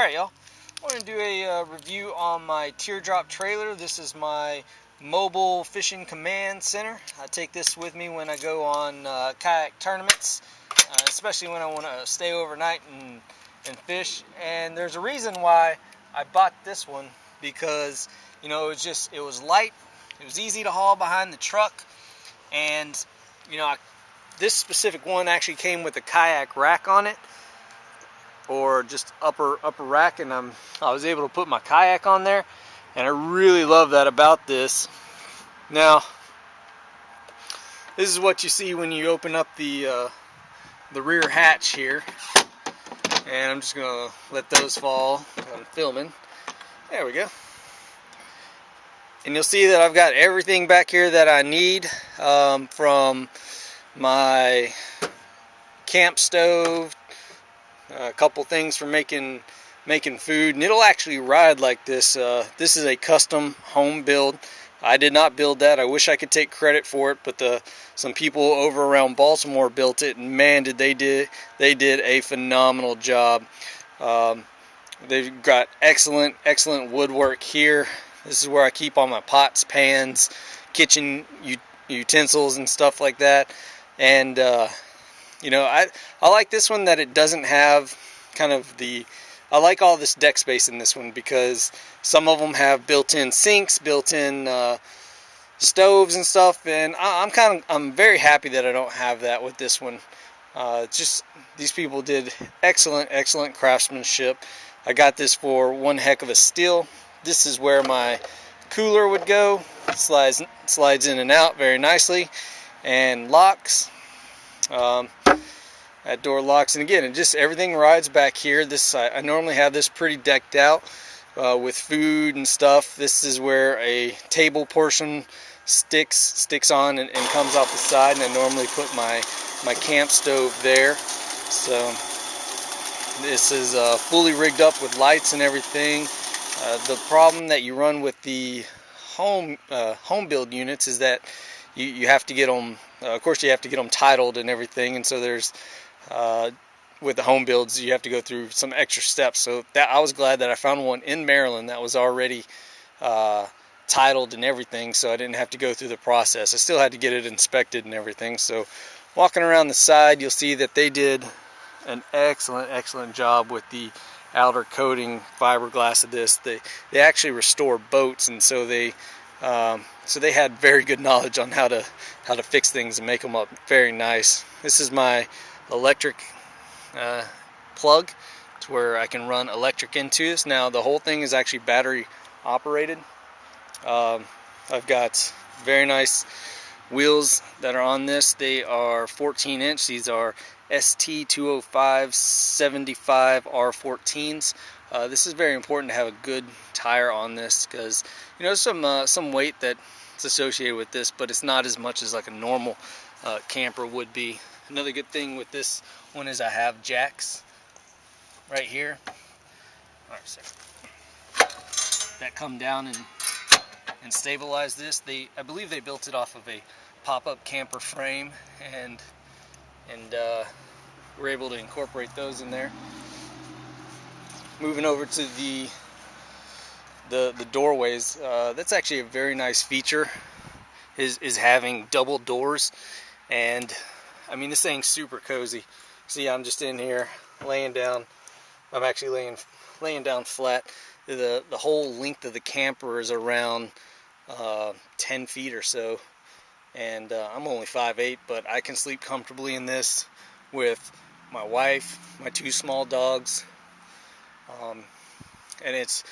Alright y'all, I want to do a review on my TearDrop trailer. This is my mobile fishing command center. I take this with me when I go on kayak tournaments, especially when I want to stay overnight and fish. And there's a reason why I bought this one, because you know it was light, it was easy to haul behind the truck, and you know this specific one actually came with a kayak rack on it, or just upper rack, and I was able to put my kayak on there, and I really love that about this. Now, this is what you see when you open up the rear hatch here, and I'm just gonna let those fall. I'm filming. There we go. And you'll see that I've got everything back here that I need, from my camp stove, a couple things for making food, and it'll actually ride like this. This is a custom home build. I did not build that. I wish I could take credit for it, but some people over around Baltimore built it, and man, did they did a phenomenal job. They've got excellent woodwork here. This is where I keep all my pots, pans, kitchen utensils and stuff like that. And you know, I like this one that it doesn't have kind of I like all this deck space in this one, because some of them have built-in sinks, built-in stoves and stuff, and I'm very happy that I don't have that with this one. Just these people did excellent craftsmanship. I got this for one heck of a steal. This is where my cooler would go. It slides in and out very nicely, and locks. That door locks, and again, everything rides back here. I normally have this pretty decked out with food and stuff. This is where a table portion sticks on and comes off the side, and I normally put my camp stove there. So this is fully rigged up with lights and everything. The problem that you run with the home build units is that you have to get them. Of course, you have to get them titled and everything, and so there's with the home builds, you have to go through some extra steps. So I was glad that I found one in Maryland that was already titled and everything, so I didn't have to go through the process. I still had to get it inspected and everything. So walking around the side, you'll see that they did an excellent job with the outer coating fiberglass of this. They actually restore boats, and so they had very good knowledge on how to fix things and make them up very nice. This is my electric plug, to where I can run electric into this. Now the whole thing is actually battery operated. I've got very nice wheels that are on this. They are 14-inch. These are ST205 75 R14s. This is very important to have a good tire on this, because you know some weight that's associated with this, but it's not as much as like a normal camper would be. Another good thing with this one is I have jacks right here. All right, so that come down and stabilize this. I believe they built it off of a pop-up camper frame, and we're able to incorporate those in there. Moving over to the doorways, that's actually a very nice feature, is having double doors. And I mean, this thing's super cozy. See, I'm just in here laying down. I'm actually laying down flat. The whole length of the camper is around 10 feet or so, and I'm only 5'8", but I can sleep comfortably in this with my wife, my two small dogs, and it's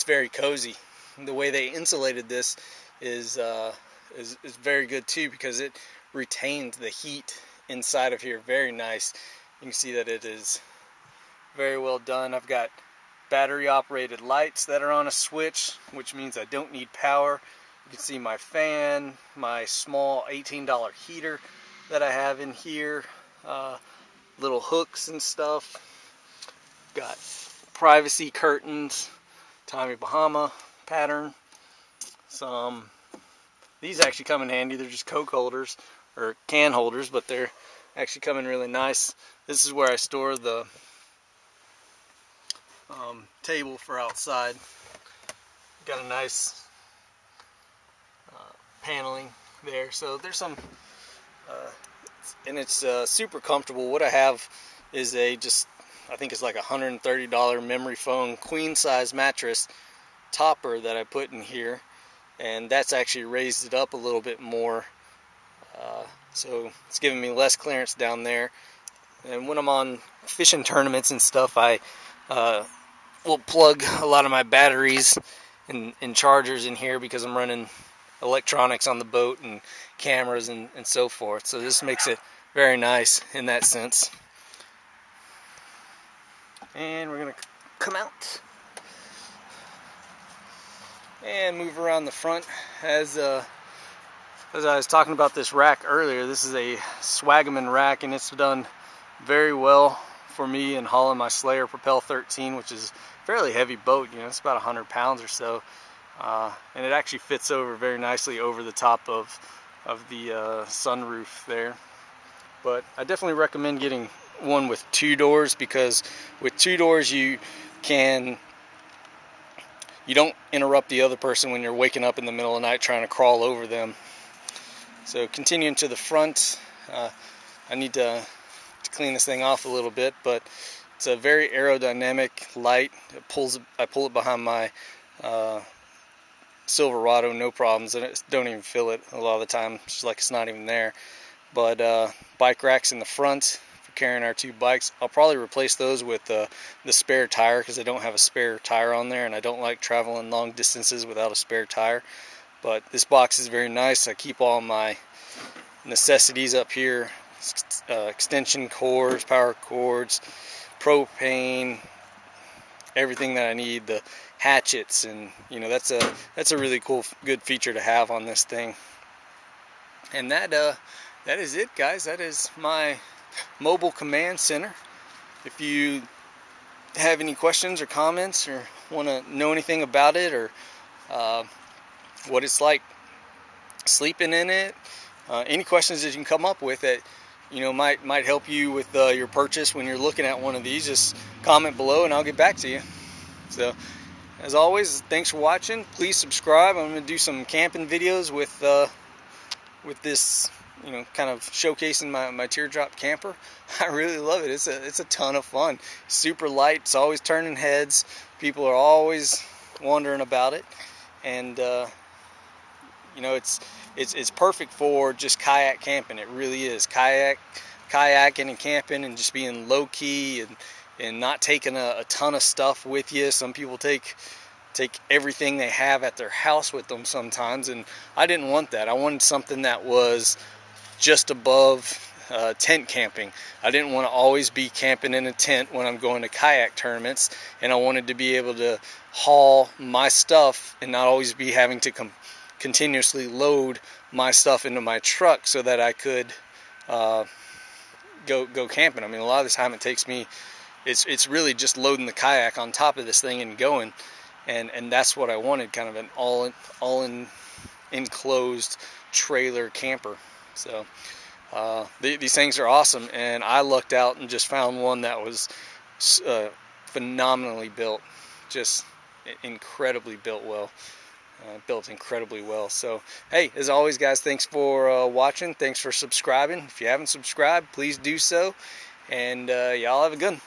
very cozy. The way they insulated this is very good too, because it retains the heat inside of here very nice. You can see that it is very well done. I've got battery operated lights that are on a switch, which means I don't need power. You can see my fan, my small $18 heater that I have in here, little hooks and stuff. Got privacy curtains, Tommy Bahama pattern. These actually come in handy. They're just Coke holders or can holders, but they're actually come in really nice. This is where I store the table for outside. Got a nice paneling there, so there's some and it's super comfortable. What I have is I think it's like $130 memory foam queen size mattress topper that I put in here, and that's actually raised it up a little bit more, so it's giving me less clearance down there. And when I'm on fishing tournaments and stuff, I will plug a lot of my batteries and chargers in here because I'm running electronics on the boat and cameras and so forth. So this makes it very nice in that sense. And we're gonna come out and move around the front. As I was talking about this rack earlier, this is a Swagman Rack, and it's done very well for me in hauling my Slayer Propel 13, which is a fairly heavy boat. You know, it's about 100 pounds or so, and it actually fits over very nicely over the top of the sunroof there. But I definitely recommend getting one with 2 doors, because with 2 doors you don't interrupt the other person when you're waking up in the middle of the night trying to crawl over them. So continuing to the front, I need to clean this thing off a little bit, but it's a very aerodynamic light. I pull it behind my Silverado, no problems, and I don't even feel it a lot of the time. It's just like it's not even there. But bike racks in the front for carrying our 2 bikes. I'll probably replace those with the spare tire, because I don't have a spare tire on there, and I don't like traveling long distances without a spare tire. But this box is very nice. I keep all my necessities up here. Extension cords, power cords, propane, everything that I need, the hatchets, and you know, that's a really good feature to have on this thing. And that is it, guys. That is my mobile command center. If you have any questions or comments, or want to know anything about it, or what it's like sleeping in it, any questions that you can come up with that might help you with your purchase when you're looking at one of these, just comment below and I'll get back to you. So as always, thanks for watching. Please subscribe. I'm going to do some camping videos with this, kind of showcasing my TearDrop camper. I really love it. It's a ton of fun. Super light. It's always turning heads. People are always wondering about it, and it's perfect for just kayak camping. It really is. Kayaking and camping and just being low key and not taking a ton of stuff with you. Some people take everything they have at their house with them sometimes, and I didn't want that. I wanted something that was just above tent camping. I didn't want to always be camping in a tent when I'm going to kayak tournaments, and I wanted to be able to haul my stuff and not always be having to continuously load my stuff into my truck so that I could go camping. I mean, a lot of the time it takes me, it's really just loading the kayak on top of this thing and going, and that's what I wanted, kind of an all enclosed trailer camper. So these things are awesome, and I lucked out and just found one that was phenomenally built, just incredibly built well. Built incredibly well. So hey, as always, guys, thanks for watching. Thanks for subscribing. If you haven't subscribed, please do so, and y'all have a good one.